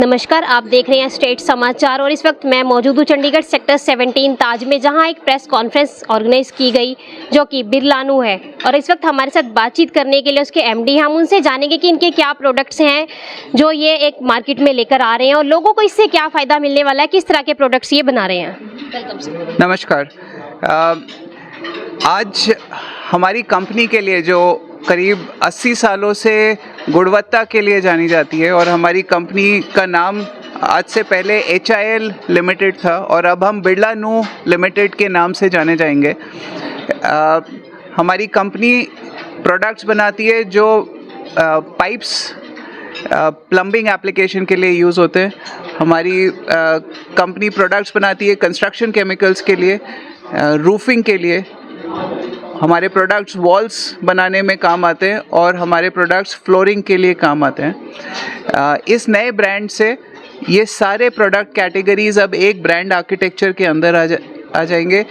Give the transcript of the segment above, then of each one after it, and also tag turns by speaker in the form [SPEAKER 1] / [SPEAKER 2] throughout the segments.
[SPEAKER 1] नमस्कार, आप देख रहे हैं स्टेट समाचार और इस वक्त मैं मौजूद हूँ चंडीगढ़ सेक्टर 17 ताज में, जहां एक प्रेस कॉन्फ्रेंस ऑर्गेनाइज की गई जो कि बिरलानू है। और इस वक्त हमारे साथ बातचीत करने के लिए उसके एमडी, हम उनसे जानेंगे कि इनके क्या प्रोडक्ट्स हैं जो ये एक मार्केट में लेकर आ रहे हैं और लोगों को इससे क्या फ़ायदा मिलने वाला है, किस तरह के प्रोडक्ट्स ये बना रहे हैं।
[SPEAKER 2] नमस्कार। आज हमारी कंपनी के लिए जो करीब 80 सालों से गुणवत्ता के लिए जानी जाती है और हमारी कंपनी का नाम आज से पहले HIL लिमिटेड था और अब हम बिरलानू लिमिटेड के नाम से जाने जाएंगे। हमारी कंपनी प्रोडक्ट्स बनाती है जो पाइप्स प्लम्बिंग एप्लीकेशन के लिए यूज़ होते हैं। हमारी कंपनी प्रोडक्ट्स बनाती है कंस्ट्रक्शन केमिकल्स के लिए, रूफिंग के लिए। हमारे प्रोडक्ट्स वॉल्स बनाने में काम आते हैं और हमारे प्रोडक्ट्स फ्लोरिंग के लिए काम आते हैं। इस नए ब्रांड से ये सारे प्रोडक्ट कैटेगरीज अब एक ब्रांड आर्किटेक्चर के अंदर आ जाएंगे।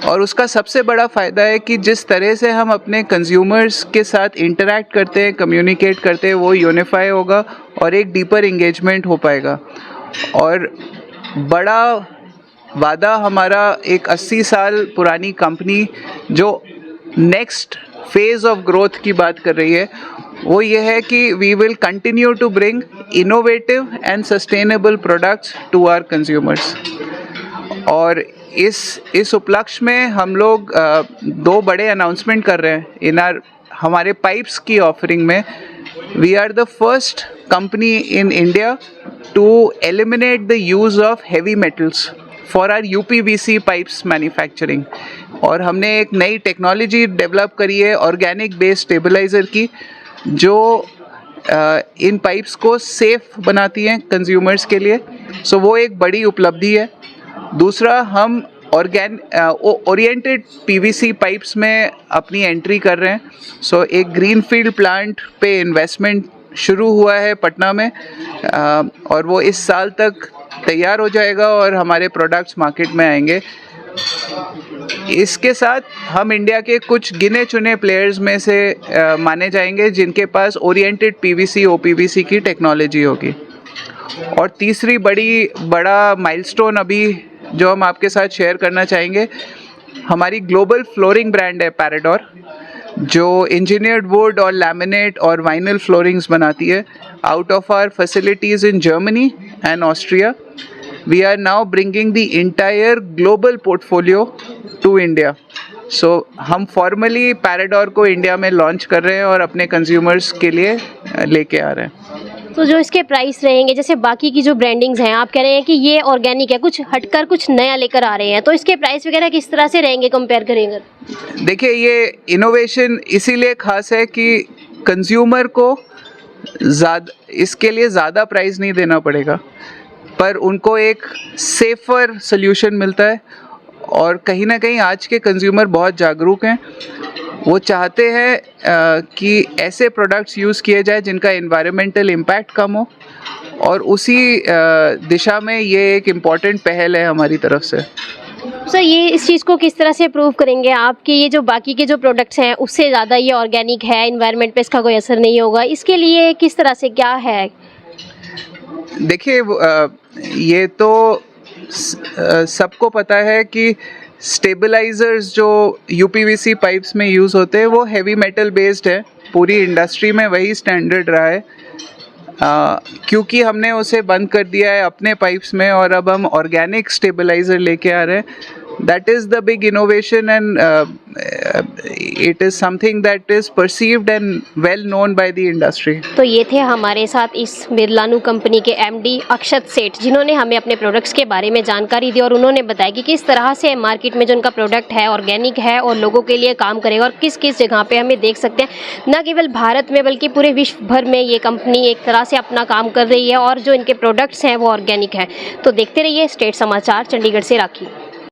[SPEAKER 2] और उसका सबसे बड़ा फ़ायदा है कि जिस तरह से हम अपने कंज्यूमर्स के साथ इंटरैक्ट करते हैं, कम्युनिकेट करते हैं, वो यूनिफाई होगा और एक डीपर इंगेजमेंट हो पाएगा। और बड़ा वादा हमारा एक 80 साल पुरानी कंपनी जो नेक्स्ट फेज ऑफ ग्रोथ की बात कर रही है, वो ये है कि we will continue to bring innovative and sustainable products to our consumers. और इस उपलक्ष्य में हम लोग दो बड़े अनाउंसमेंट कर रहे हैं हमारे पाइप्स की ऑफरिंग में। We are the first company in India to eliminate the use of heavy metals for our UPVC pipes manufacturing. और हमने एक नई टेक्नोलॉजी डेवलप करी है ऑर्गेनिक बेस स्टेबलाइज़र की, जो इन पाइप्स को सेफ़ बनाती हैं कंज्यूमर्स के लिए। सो वो एक बड़ी उपलब्धि है। दूसरा, हम ओरिएंटेड PVC पाइप्स में अपनी एंट्री कर रहे हैं। सो एक ग्रीनफील्ड प्लांट पे इन्वेस्टमेंट शुरू हुआ है पटना में और वो इस साल तक तैयार हो जाएगा और हमारे प्रोडक्ट्स मार्केट में आएंगे। इसके साथ हम इंडिया के कुछ गिने चुने प्लेयर्स में से माने जाएंगे जिनके पास ओरिएंटेड PVC OPVC की टेक्नोलॉजी होगी। और तीसरी बड़ा माइलस्टोन अभी जो हम आपके साथ शेयर करना चाहेंगे, हमारी ग्लोबल फ्लोरिंग ब्रांड है पैराडोर, जो इंजीनियर्ड वुड और लैमिनेट और वाइनल फ्लोरिंग्स बनाती है out of our facilities in Germany and Austria. We are now bringing the entire global portfolio to India. So हम फॉर्मली पैराडोर को इंडिया में लॉन्च कर रहे हैं और अपने कंज्यूमर्स के लिए लेके आ रहे हैं।
[SPEAKER 1] तो जो इसके प्राइस रहेंगे, जैसे बाकी की जो ब्रांडिंग्स हैं, आप कह रहे हैं कि ये ऑर्गेनिक है, कुछ हटकर कुछ नया लेकर आ रहे हैं, तो इसके प्राइस वगैरह किस तरह से रहेंगे कंपेयर करेंगे?
[SPEAKER 2] देखिए, ये इनोवेशन इसीलिए खास है कि कंज्यूमर को इसके लिए ज़्यादा प्राइस नहीं देना पड़ेगा, पर उनको एक सेफ़र सोल्यूशन मिलता है। और कहीं ना कहीं आज के कंज्यूमर बहुत जागरूक हैं। वो चाहते हैं कि ऐसे प्रोडक्ट्स यूज़ किए जाए जिनका एनवायरमेंटल इम्पैक्ट कम हो, और उसी दिशा में ये एक इम्पॉर्टेंट पहल है हमारी तरफ से।
[SPEAKER 1] सर, ये इस चीज़ को किस तरह से प्रूव करेंगे आप कि ये जो बाकी के जो प्रोडक्ट्स हैं उससे ज़्यादा ये ऑर्गेनिक है, एनवायरनमेंट पे इसका कोई असर नहीं होगा? इसके लिए किस तरह से क्या है?
[SPEAKER 2] देखिए, ये तो सबको पता है कि स्टेबलाइजर्स जो UPVC पाइप्स में यूज़ होते हैं वो हैवी मेटल बेस्ड है। पूरी इंडस्ट्री में वही स्टैंडर्ड रहा है। क्योंकि हमने उसे बंद कर दिया है अपने पाइप्स में और अब हम ऑर्गेनिक स्टेबलाइजर लेके आ रहे हैं। That is the big innovation and it is something that is perceived and well known by the industry.
[SPEAKER 1] तो ये थे हमारे साथ इस बिरलानू कंपनी के MD अक्षत सेठ, जिन्होंने हमें अपने प्रोडक्ट्स के बारे में जानकारी दी और उन्होंने बताया कि किस तरह से मार्केट में जो उनका प्रोडक्ट है ऑर्गेनिक है और लोगों के लिए काम करेगा और किस किस जगह पे हमें देख सकते हैं। न केवल भारत में बल्कि पूरे विश्व भर में ये कंपनी एक तरह से अपना काम कर रही है और जो इनके प्रोडक्ट्स हैं वो ऑर्गेनिक हैं। तो देखते रहिए स्टेट समाचार चंडीगढ़ से राखी।